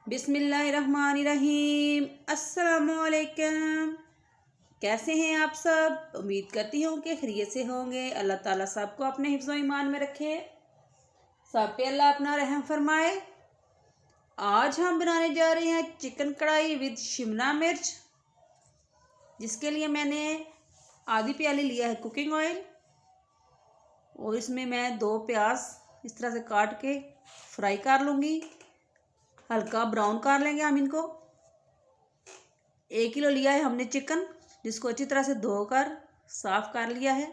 बिस्मिल्लाहिर्रहमानिर्रहीम। अस्सलामुअलैकुम। कैसे हैं आप सब? उम्मीद करती हूँ कि खैरियत से होंगे। अल्लाह ताला सबको अपने हिफ्ज़ व ईमान में रखे, सब पे अल्लाह अपना रहम फरमाए। आज हम बनाने जा रहे हैं चिकन कढ़ाई विद शिमला मिर्च, जिसके लिए मैंने आधी प्याली लिया है कुकिंग ऑयल और इसमें मैं 2 प्याज इस तरह से काट के फ्राई कर लूँगी। हल्का ब्राउन कर लेंगे हम इनको। 1 किलो लिया है हमने चिकन, जिसको अच्छी तरह से धोकर साफ कर लिया है।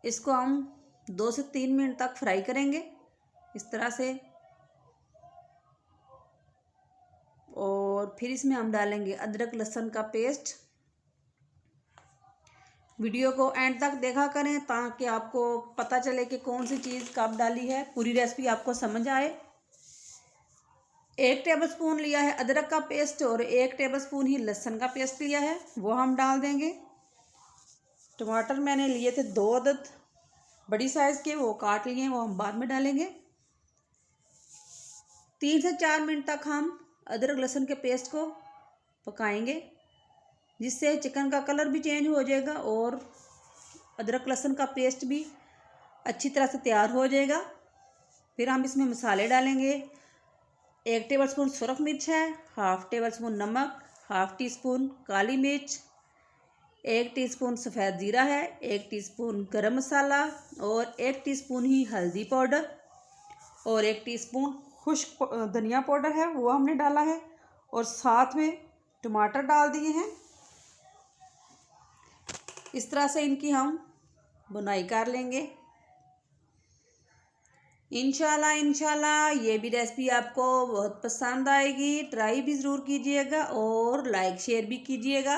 इसको हम 2 से 3 मिनट तक फ्राई करेंगे इस तरह से। और फिर इसमें हम डालेंगे अदरक लहसुन का पेस्ट। वीडियो को एंड तक देखा करें ताकि आपको पता चले कि कौन सी चीज़ कब डाली है, पूरी रेसिपी आपको समझ आए। 1 टेबलस्पून लिया है अदरक का पेस्ट और 1 टेबलस्पून ही लहसुन का पेस्ट लिया है, वो हम डाल देंगे। टमाटर मैंने लिए थे 2 अदद बड़ी साइज़ के, वो काट लिए हैं, वो हम बाद में डालेंगे। 3 से 4 मिनट तक हम अदरक लहसुन के पेस्ट को पकाएंगे, जिससे चिकन का कलर भी चेंज हो जाएगा और अदरक लहसुन का पेस्ट भी अच्छी तरह से तैयार हो जाएगा। फिर हम इसमें मसाले डालेंगे। 1 टेबलस्पून सुरख मिर्च है, 1/2 टेबलस्पून नमक, 1/2 टीस्पून काली मिर्च, 1 टीस्पून सफ़ेद ज़ीरा है, 1 टीस्पून गरम मसाला और 1 टीस्पून ही हल्दी पाउडर और 1 टीस्पून खुश्क धनिया पाउडर है, वो हमने डाला है। और साथ में टमाटर डाल दिए हैं। इस तरह से इनकी हम बुनाई कर लेंगे। इंशाल्लाह ये भी रेसिपी आपको बहुत पसंद आएगी। ट्राई भी ज़रूर कीजिएगा और लाइक शेयर भी कीजिएगा।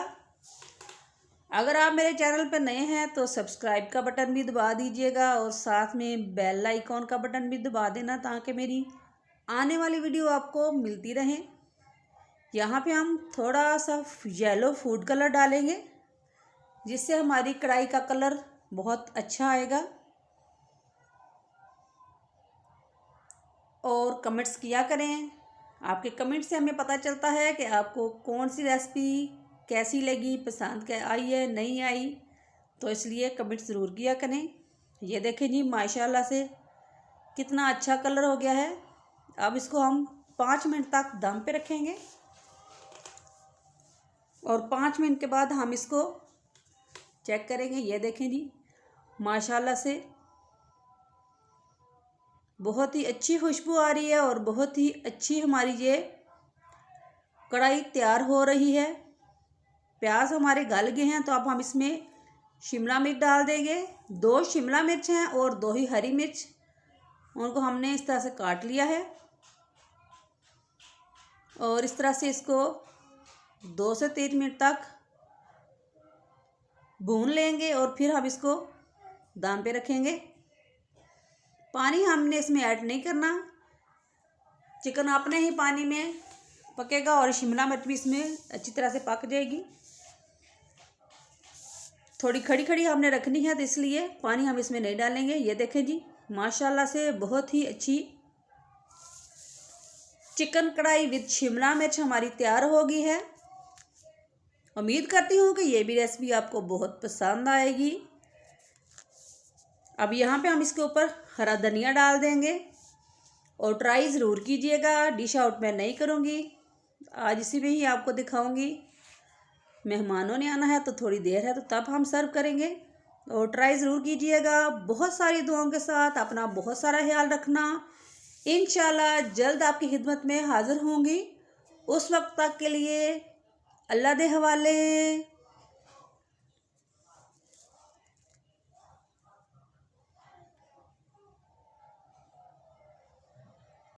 अगर आप मेरे चैनल पर नए हैं तो सब्सक्राइब का बटन भी दबा दीजिएगा और साथ में बेल आइकॉन का बटन भी दबा देना, ताकि मेरी आने वाली वीडियो आपको मिलती रहे। यहाँ पे हम थोड़ा सा येलो फूड कलर डालेंगे, जिससे हमारी कढ़ाई का कलर बहुत अच्छा आएगा। और कमेंट्स किया करें, आपके कमेंट से हमें पता चलता है कि आपको कौन सी रेसिपी कैसी लगी, पसंद क्या आई है नहीं आई, तो इसलिए कमेंट्स ज़रूर किया करें। ये देखें जी, माशाल्लाह से कितना अच्छा कलर हो गया है। अब इसको हम 5 मिनट तक दम पे रखेंगे और 5 मिनट के बाद हम इसको चेक करेंगे। ये देखें जी, माशाल्लाह से बहुत ही अच्छी खुशबू आ रही है और बहुत ही अच्छी हमारी ये कढ़ाई तैयार हो रही है। प्याज हमारे गल गए हैं, तो अब हम इसमें शिमला मिर्च डाल देंगे। 2 शिमला मिर्च हैं और 2 ही हरी मिर्च, उनको हमने इस तरह से काट लिया है। और इस तरह से इसको 2 से 3 मिनट तक भून लेंगे और फिर हम इसको दम पे रखेंगे। पानी हमने इसमें ऐड नहीं करना, चिकन अपने ही पानी में पकेगा और शिमला मिर्च भी इसमें अच्छी तरह से पक जाएगी। थोड़ी खड़ी खड़ी हमने रखनी है, तो इसलिए पानी हम इसमें नहीं डालेंगे। ये देखें जी, माशाल्लाह से बहुत ही अच्छी चिकन कढ़ाई विद शिमला मिर्च हमारी तैयार हो गई है। उम्मीद करती हूँ कि ये भी रेसिपी आपको बहुत पसंद आएगी। अब यहाँ पे हम इसके ऊपर हरा धनिया डाल देंगे और ट्राई ज़रूर कीजिएगा। डिश आउट मैं नहीं करूँगी, आज इसी में ही आपको दिखाऊँगी। मेहमानों ने आना है तो थोड़ी देर है, तो तब हम सर्व करेंगे। और ट्राई ज़रूर कीजिएगा। बहुत सारी दुआओं के साथ अपना बहुत सारा ख्याल रखना। इंशाल्लाह जल्द आपकी खिदमत में हाज़िर होंगी। उस वक्त तक के लिए अल्लाह दे हवाले।